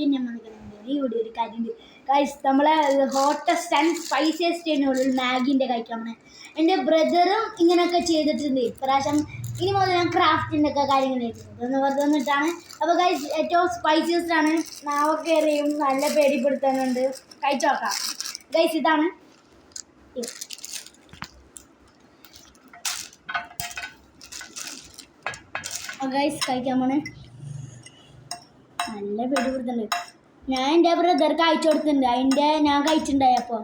പിന്നെ ഈ വീഡിയോ ഒരു കാര്യമുണ്ട് ഗൈസ്. നമ്മളെ ഹോട്ടസ്റ്റ് ആൻഡ് സ്പൈസിയസ്റ്റ് ഒരു മാഗിൻ്റെ കഴിക്കാൻ എൻ്റെ ബ്രദറും ഇങ്ങനെയൊക്കെ ചെയ്തിട്ടുണ്ട് ഇപ്രാവശ്യം. ഇനി മുതൽ ഞാൻ ക്രാഫ്റ്റിൻ്റെ ഒക്കെ കാര്യങ്ങൾ ഇതൊന്ന് വെറുതെ വന്നിട്ടാണ്. അപ്പോൾ ഗൈസ് ഏറ്റവും സ്പൈസിയസ്റ്റ് ആണ്. നാവൊക്കെ എറിയും, നല്ല പേടിപ്പെടുത്താനുണ്ട്. കഴിച്ചു നോക്കാം ഗൈസ്. ഇതാണ് ഗൈസ് കഴിക്കാൻ പോണേ. നല്ല പേടിപ്പെടുത്തുന്നുണ്ട്. ഞാൻ എൻ്റെ ബ്രദർക്ക് അയച്ചു കൊടുത്തിട്ടുണ്ട്. അതിൻ്റെ ഞാൻ കഴിച്ചിട്ടുണ്ടായി. അപ്പോൾ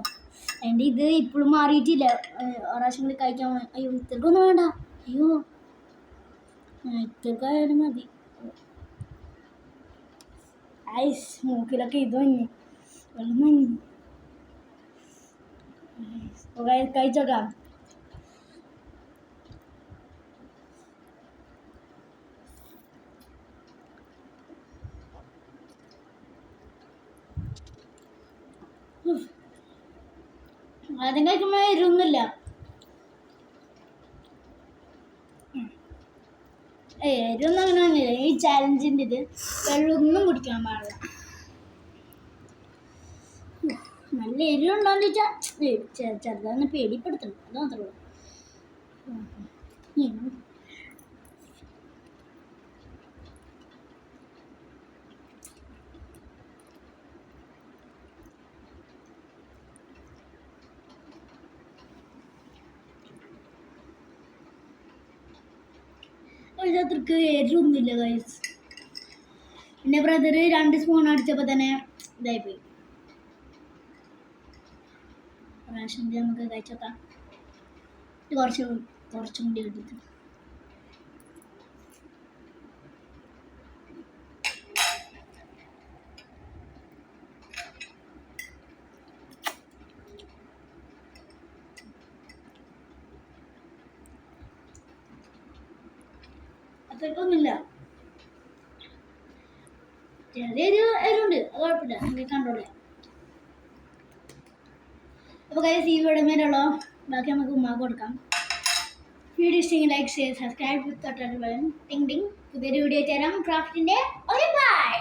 അതിൻ്റെ ഇത് ഇപ്പോഴും മാറിയിട്ടില്ല. പ്രാവശ്യം കൂടി കഴിക്കാൻ പോണേ. അയ്യോ ഇത്രക്കൊന്നും വേണ്ട. അയ്യോ ഇത്രക്കായാലും മതി. ഐസ് മൂക്കിലൊക്കെ ഇത് മഞ്ഞ് വെള്ളം മഞ്ഞ്. കഴിച്ചോക്കാം. ആദ്യം കഴിക്കുമ്പോൾ എരിവൊന്നുമില്ല. എരിവൊന്നും അങ്ങനെ ഒന്നുമില്ല. ഈ ചാലഞ്ചിൻ്റെ ഇത് വെള്ളമൊന്നും കുടിക്കാൻ പാടില്ല. നല്ല എരിവുണ്ടോയെന്ന് ചോദിച്ചാൽ ചെറുതാന്ന് പേടിപ്പെടുത്തണം. അത് മാത്രമേ ഉള്ളൂ. അത്രക്ക് എരിവൊന്നുമില്ല ഗൈസ്. എൻ്റെ ബ്രദർ 2 സ്പൂൺ അടിച്ചപ്പോൾ തന്നെ ഇതായിപ്പോയി. പ്രാവശ്യം നമുക്ക് കഴിച്ചോക്കാം. കുറച്ചും കൂടി എടുത്തു. അത്രക്കൊന്നുമില്ല. ചെറിയൊരു എരിവുണ്ട്. അത് കുഴപ്പമില്ല, നിങ്ങൾക്ക് കണ്ടോളെ. അപ്പോൾ ഗൈസ് ഈ വീഡിയോ മേലുള്ള ബാക്കി നമുക്ക് ഉമ്മാക്ക് കൊടുക്കാം. വീഡിയോ ഇഷ്ടമെങ്കിൽ ലൈക്ക്, ഷെയർ, സബ്സ്ക്രൈബ് തൊട്ടടുത്ത് ടിങ് ടിങ്. പുതിയൊരു വീഡിയോ തരാം ക്രാഫ്റ്റിൻ്റെ. ബൈ.